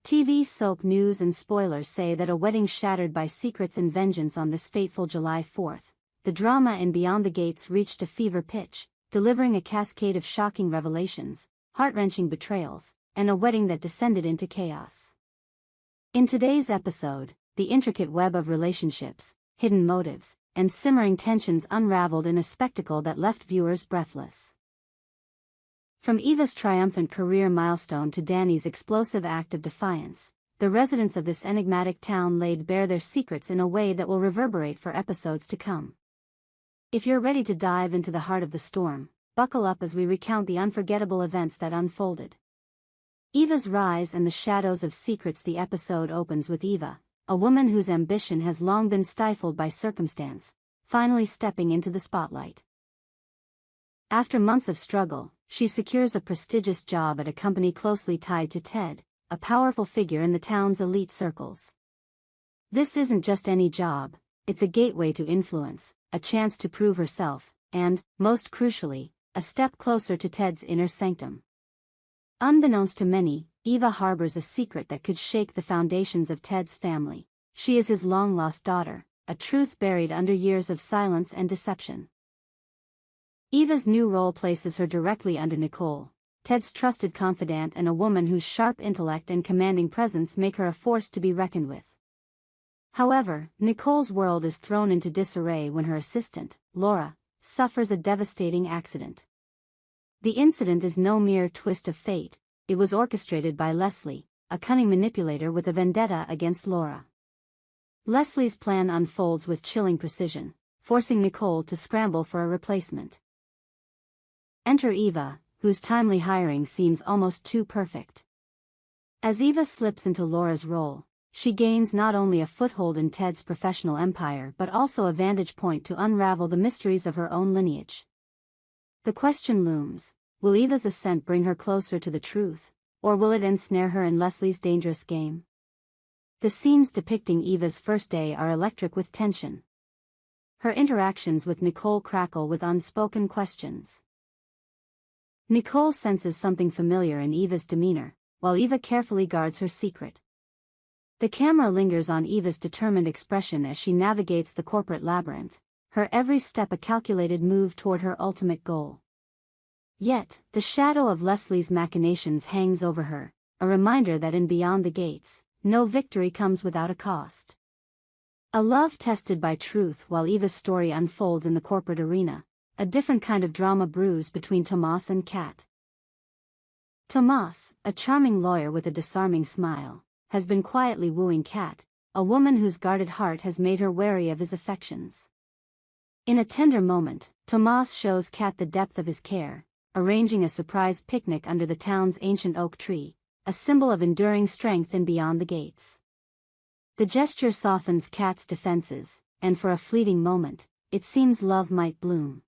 TV soap news and spoilers say that a wedding shattered by secrets and vengeance on this fateful July 4th. The drama in Beyond the Gates reached a fever pitch, delivering a cascade of shocking revelations, heart-wrenching betrayals, and a wedding that descended into chaos. In today's episode, the intricate web of relationships, hidden motives, and simmering tensions unraveled in a spectacle that left viewers breathless. From Eva's triumphant career milestone to Danny's explosive act of defiance, the residents of this enigmatic town laid bare their secrets in a way that will reverberate for episodes to come. If you're ready to dive into the heart of the storm, buckle up as we recount the unforgettable events that unfolded. Eva's rise and the shadows of secrets. The episode opens with Eva, a woman whose ambition has long been stifled by circumstance, finally stepping into the spotlight. After months of struggle, she secures a prestigious job at a company closely tied to Ted, a powerful figure in the town's elite circles. This isn't just any job, it's a gateway to influence, a chance to prove herself, and, most crucially, a step closer to Ted's inner sanctum. Unbeknownst to many, Eva harbors a secret that could shake the foundations of Ted's family. She is his long-lost daughter, a truth buried under years of silence and deception. Eva's new role places her directly under Nicole, Ted's trusted confidant and a woman whose sharp intellect and commanding presence make her a force to be reckoned with. However, Nicole's world is thrown into disarray when her assistant, Laura, suffers a devastating accident. The incident is no mere twist of fate, it was orchestrated by Leslie, a cunning manipulator with a vendetta against Laura. Leslie's plan unfolds with chilling precision, forcing Nicole to scramble for a replacement. Enter Eva, whose timely hiring seems almost too perfect. As Eva slips into Laura's role, she gains not only a foothold in Ted's professional empire but also a vantage point to unravel the mysteries of her own lineage. The question looms, will Eva's ascent bring her closer to the truth, or will it ensnare her in Leslie's dangerous game? The scenes depicting Eva's first day are electric with tension. Her interactions with Nicole crackle with unspoken questions. Nicole senses something familiar in Eva's demeanor, while Eva carefully guards her secret. The camera lingers on Eva's determined expression as she navigates the corporate labyrinth, her every step a calculated move toward her ultimate goal. Yet, the shadow of Leslie's machinations hangs over her, a reminder that in Beyond the Gates, no victory comes without a cost. A love tested by truth. While Eva's story unfolds in the corporate arena, a different kind of drama brews between Tomas and Kat. Tomas, a charming lawyer with a disarming smile, has been quietly wooing Kat, a woman whose guarded heart has made her wary of his affections. In a tender moment, Tomas shows Kat the depth of his care, arranging a surprise picnic under the town's ancient oak tree, a symbol of enduring strength in Beyond the Gates. The gesture softens Kat's defenses, and for a fleeting moment, it seems love might bloom.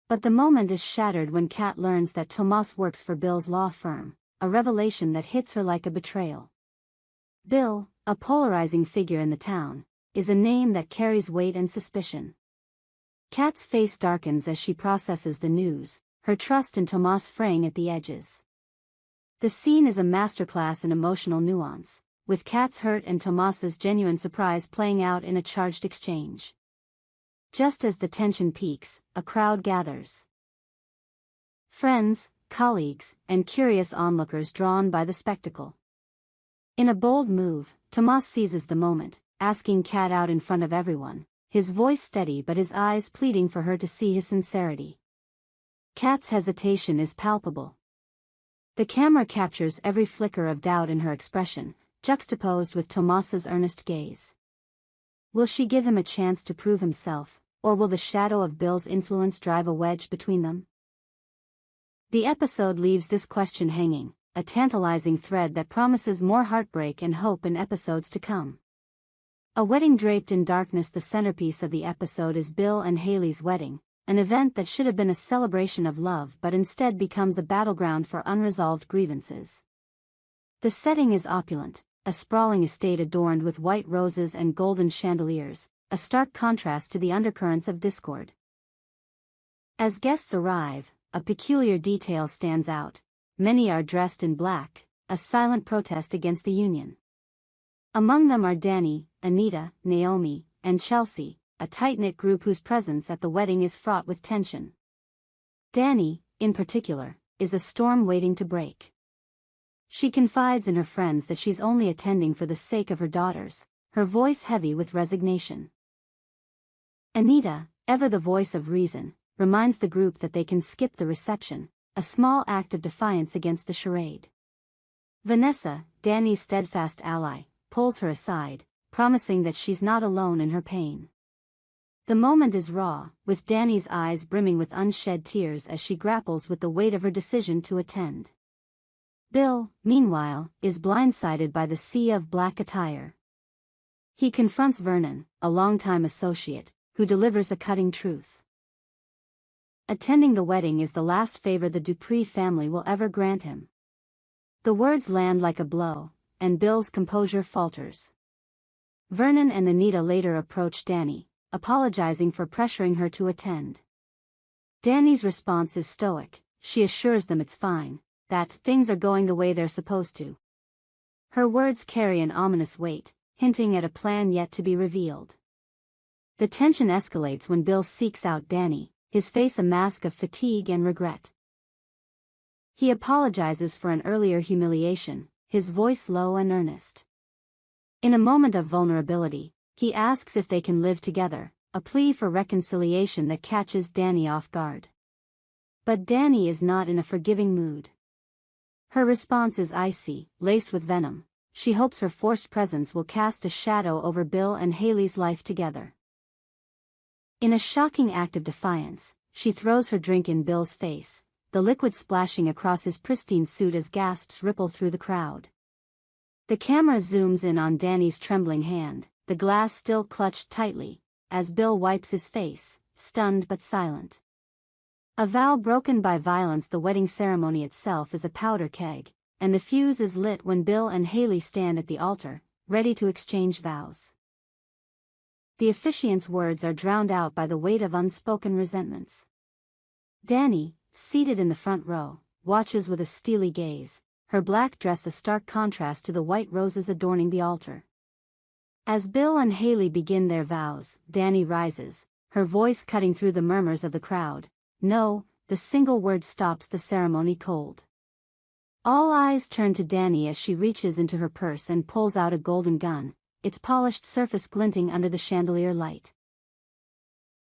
But the moment is shattered when Kat learns that Tomas works for Bill's law firm, a revelation that hits her like a betrayal. Bill, a polarizing figure in the town, is a name that carries weight and suspicion. Kat's face darkens as she processes the news, her trust in Tomas fraying at the edges. The scene is a masterclass in emotional nuance, with Kat's hurt and Tomas's genuine surprise playing out in a charged exchange. Just as the tension peaks, a crowd gathers. Friends, colleagues, and curious onlookers drawn by the spectacle. In a bold move, Tomas seizes the moment, asking Kat out in front of everyone, his voice steady but his eyes pleading for her to see his sincerity. Kat's hesitation is palpable. The camera captures every flicker of doubt in her expression, juxtaposed with Tomas's earnest gaze. Will she give him a chance to prove himself, or will the shadow of Bill's influence drive a wedge between them? The episode leaves this question hanging, a tantalizing thread that promises more heartbreak and hope in episodes to come. A wedding draped in darkness. The centerpiece of the episode is Bill and Haley's wedding, an event that should have been a celebration of love but instead becomes a battleground for unresolved grievances. The setting is opulent, a sprawling estate adorned with white roses and golden chandeliers, a stark contrast to the undercurrents of discord. As guests arrive, a peculiar detail stands out. Many are dressed in black, a silent protest against the union. Among them are Danny, Anita, Naomi, and Chelsea, a tight-knit group whose presence at the wedding is fraught with tension. Danny, in particular, is a storm waiting to break. She confides in her friends that she's only attending for the sake of her daughters, her voice heavy with resignation. Anita, ever the voice of reason, reminds the group that they can skip the reception, a small act of defiance against the charade. Vanessa, Danny's steadfast ally, pulls her aside, promising that she's not alone in her pain. The moment is raw, with Danny's eyes brimming with unshed tears as she grapples with the weight of her decision to attend. Bill, meanwhile, is blindsided by the sea of black attire. He confronts Vernon, a longtime associate, who delivers a cutting truth. Attending the wedding is the last favor the Dupree family will ever grant him. The words land like a blow, and Bill's composure falters. Vernon and Anita later approach Danny, apologizing for pressuring her to attend. Danny's response is stoic. She assures them it's fine, that things are going the way they're supposed to. Her words carry an ominous weight, hinting at a plan yet to be revealed. The tension escalates when Bill seeks out Danny, his face a mask of fatigue and regret. He apologizes for an earlier humiliation, his voice low and earnest. In a moment of vulnerability, he asks if they can live together, a plea for reconciliation that catches Danny off guard. But Danny is not in a forgiving mood. Her response is icy, laced with venom. She hopes her forced presence will cast a shadow over Bill and Haley's life together. In a shocking act of defiance, she throws her drink in Bill's face, the liquid splashing across his pristine suit as gasps ripple through the crowd. The camera zooms in on Danny's trembling hand, the glass still clutched tightly, as Bill wipes his face, stunned but silent. A vow broken by violence. The wedding ceremony itself is a powder keg, and the fuse is lit when Bill and Haley stand at the altar, ready to exchange vows. The officiant's words are drowned out by the weight of unspoken resentments. Danny, seated in the front row, watches with a steely gaze, her black dress a stark contrast to the white roses adorning the altar. As Bill and Haley begin their vows, Danny rises, her voice cutting through the murmurs of the crowd. No, the single word stops the ceremony cold. All eyes turn to Danny as she reaches into her purse and pulls out a golden gun, its polished surface glinting under the chandelier light.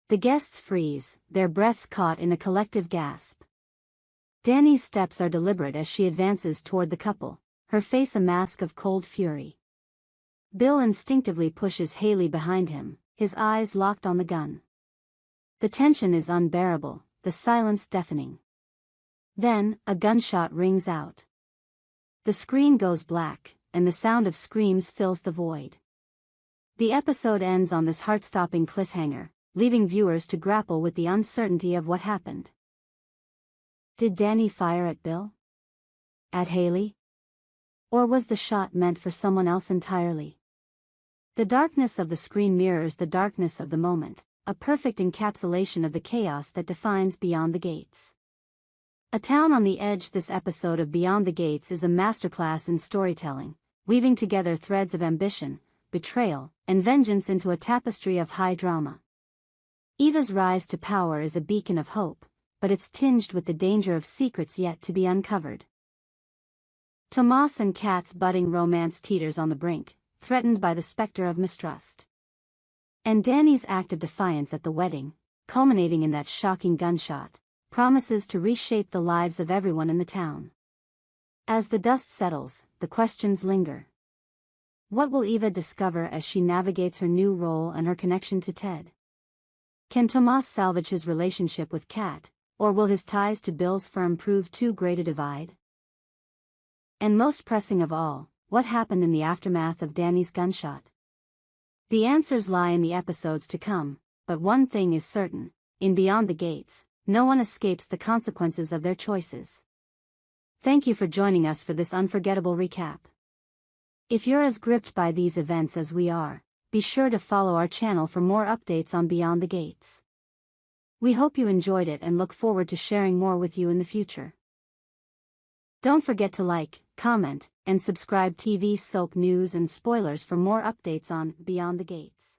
The guests freeze, their breaths caught in a collective gasp. Danny's steps are deliberate as she advances toward the couple, her face a mask of cold fury. Bill instinctively pushes Haley behind him, his eyes locked on the gun. The tension is unbearable, the silence deafening. Then, a gunshot rings out. The screen goes black, and the sound of screams fills the void. The episode ends on this heart-stopping cliffhanger, leaving viewers to grapple with the uncertainty of what happened. Did Danny fire at Bill? At Haley? Or was the shot meant for someone else entirely? The darkness of the screen mirrors the darkness of the moment, a perfect encapsulation of the chaos that defines Beyond the Gates. A town on the edge. This episode of Beyond the Gates is a masterclass in storytelling, weaving together threads of ambition, betrayal, and vengeance into a tapestry of high drama. Eva's rise to power is a beacon of hope, but it's tinged with the danger of secrets yet to be uncovered. Tomas and Kat's budding romance teeters on the brink, threatened by the specter of mistrust. And Danny's act of defiance at the wedding, culminating in that shocking gunshot, promises to reshape the lives of everyone in the town. As the dust settles, the questions linger. What will Eva discover as she navigates her new role and her connection to Ted? Can Tomas salvage his relationship with Kat, or will his ties to Bill's firm prove too great a divide? And most pressing of all, what happened in the aftermath of Danny's gunshot? The answers lie in the episodes to come, but one thing is certain, in Beyond the Gates, no one escapes the consequences of their choices. Thank you for joining us for this unforgettable recap. If you're as gripped by these events as we are, be sure to follow our channel for more updates on Beyond the Gates. We hope you enjoyed it and look forward to sharing more with you in the future. Don't forget to like, comment, and subscribe TV soap news and spoilers for more updates on Beyond the Gates.